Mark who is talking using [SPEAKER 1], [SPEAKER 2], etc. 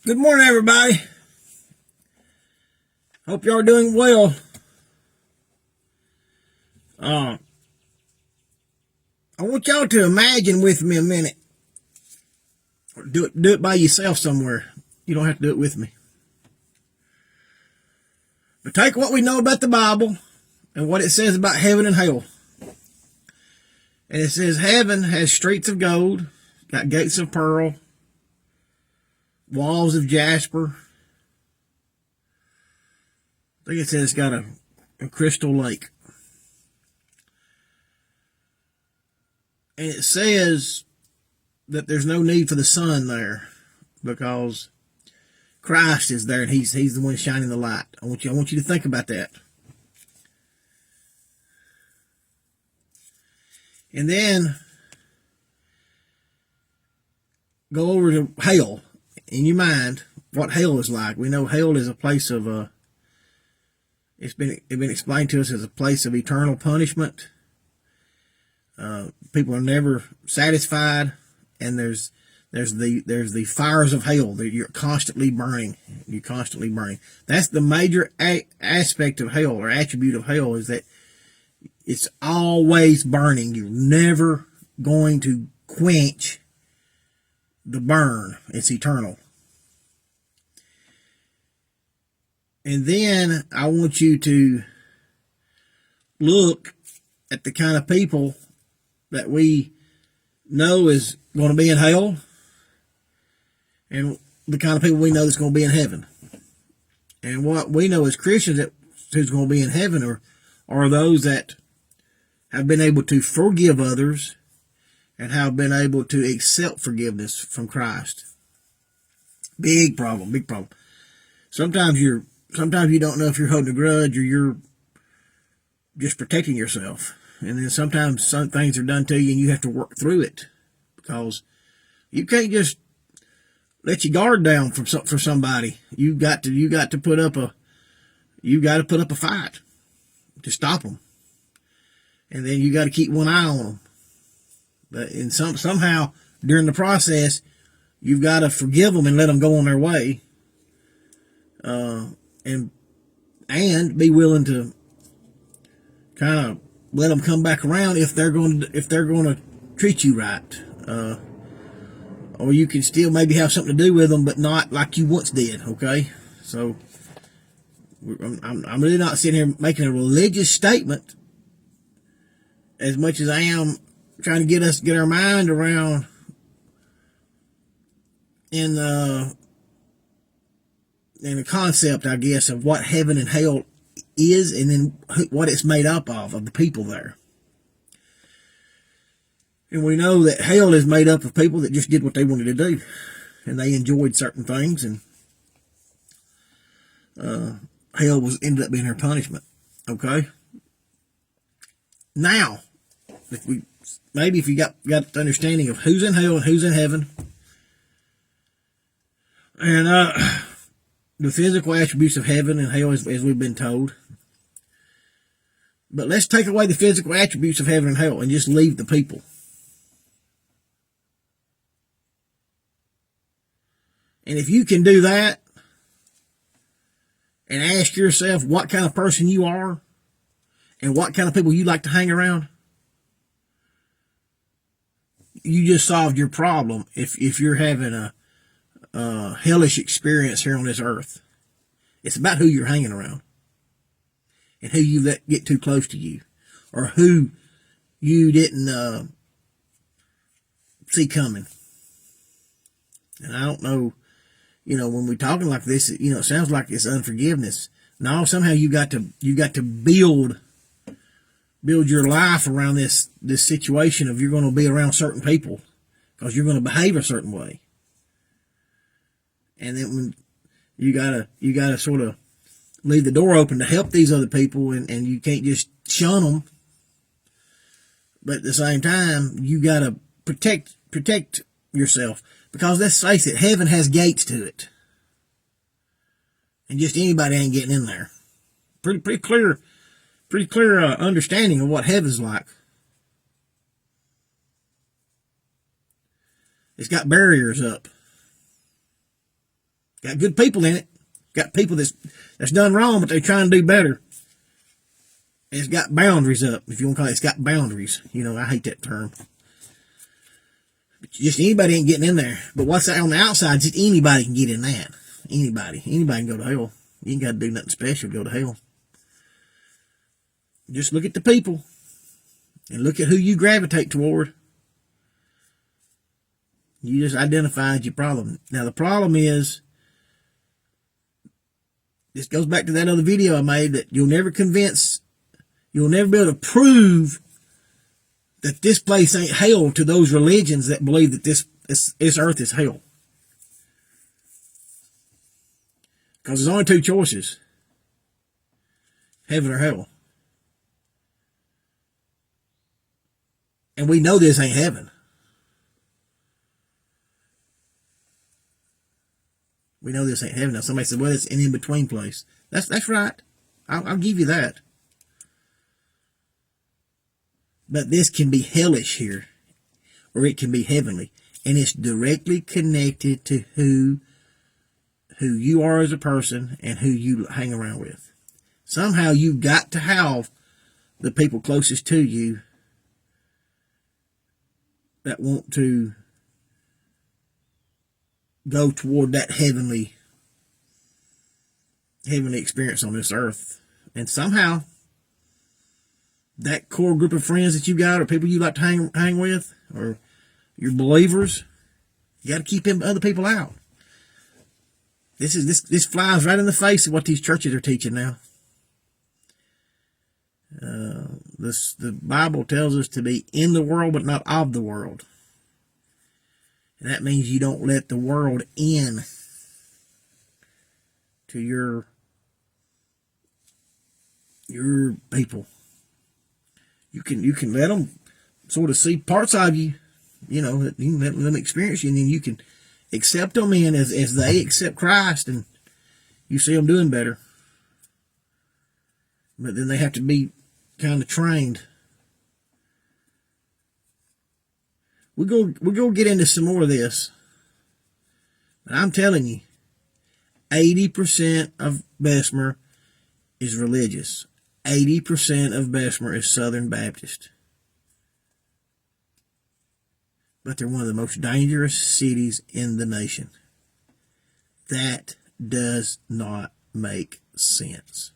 [SPEAKER 1] Good morning, everybody. Hope y'all are doing well. I want y'all to imagine with me a minute. Do it by yourself somewhere. You don't have to do it with me. But take what we know about the Bible and what it says about heaven and hell. And it says heaven has streets of gold, got gates of pearl, walls of jasper. I think it says it's got a crystal lake. And it says that there's no need for the sun there because Christ is there and he's the one shining the light. I want you to think about that. And then go over to hell in your mind, what hell is like. We know hell is a place of it's been explained to us as a place of eternal punishment. People are never satisfied, and there's the fires of hell that you're constantly burning. You're constantly burning. That's the major aspect of hell, or attribute of hell, is that it's always burning. You're never going to quench the burn. It's eternal. And then I want you to look at the kind of people that we know is going to be in hell and the kind of people we know that's going to be in heaven. And what we know as Christians that who's going to be in heaven are those that have been able to forgive others and have been able to accept forgiveness from Christ. Big problem, big problem. Sometimes you don't know if you're holding a grudge or you're just protecting yourself. And then sometimes some things are done to you and you have to work through it because you can't just let your guard down for somebody. You got to put up a fight to stop them. And then you got to keep one eye on them. But somehow during the process, you've got to forgive them and let them go on their way. And be willing to kind of let them come back around if they're going to treat you right. Or you can still maybe have something to do with them, but not like you once did. Okay, so I'm really not sitting here making a religious statement as much as I am trying to get our mind around in the concept, I guess, of what heaven and hell is, and then what it's made up of the people there. And we know that hell is made up of people that just did what they wanted to do, and they enjoyed certain things, and hell ended up being their punishment. Okay. Now, if you got the understanding of who's in hell and who's in heaven, and the physical attributes of heaven and hell as we've been told. But let's take away the physical attributes of heaven and hell and just leave the people. And if you can do that and ask yourself what kind of person you are and what kind of people you like to hang around, you just solved your problem if you're having a hellish experience here on this earth. It's about who you're hanging around and who you let get too close to you, or who you didn't see coming. And I don't know, when we're talking like this, it sounds like it's unforgiveness. No, somehow you got to build your life around this situation of you're going to be around certain people because you're going to behave a certain way. And then when you gotta sort of leave the door open to help these other people, and you can't just shun them. But at the same time, you gotta protect yourself, because let's face it, heaven has gates to it, and just anybody ain't getting in there. Pretty clear understanding of what heaven's like. It's got barriers up. Got good people in it. Got people that's done wrong, but they're trying to do better. And it's got boundaries up, if you want to call it. It's got boundaries. You know, I hate that term. But just anybody ain't getting in there. But what's that on the outside? Just anybody can get in that. Anybody. Anybody can go to hell. You ain't got to do nothing special to go to hell. Just look at the people. And look at who you gravitate toward. You just identified your problem. Now, the problem is, this goes back to that other video I made, that you'll never be able to prove that this place ain't hell to those religions that believe that this earth is hell. Because there's only two choices: heaven or hell. And we know this ain't heaven. We know this ain't heaven. Now somebody said, well, it's an in-between place. That's right. I'll give you that. But this can be hellish here, or it can be heavenly. And it's directly connected to who you are as a person and who you hang around with. Somehow you've got to have the people closest to you that want to go toward that heavenly experience on this earth. And somehow that core group of friends that you got, or people you like to hang with, or your believers, you got to keep them other people out. This flies right in the face of what these churches are teaching now. The Bible tells us to be in the world, but not of the world. And that means you don't let the world in to your people. You can let them sort of see parts of you, you know, you can let them experience you, and then you can accept them in as they accept Christ, and you see them doing better. But then they have to be kind of trained. We're gonna get into some more of this. But I'm telling you, 80% of Bessemer is religious. 80% of Bessemer is Southern Baptist. But they're one of the most dangerous cities in the nation. That does not make sense.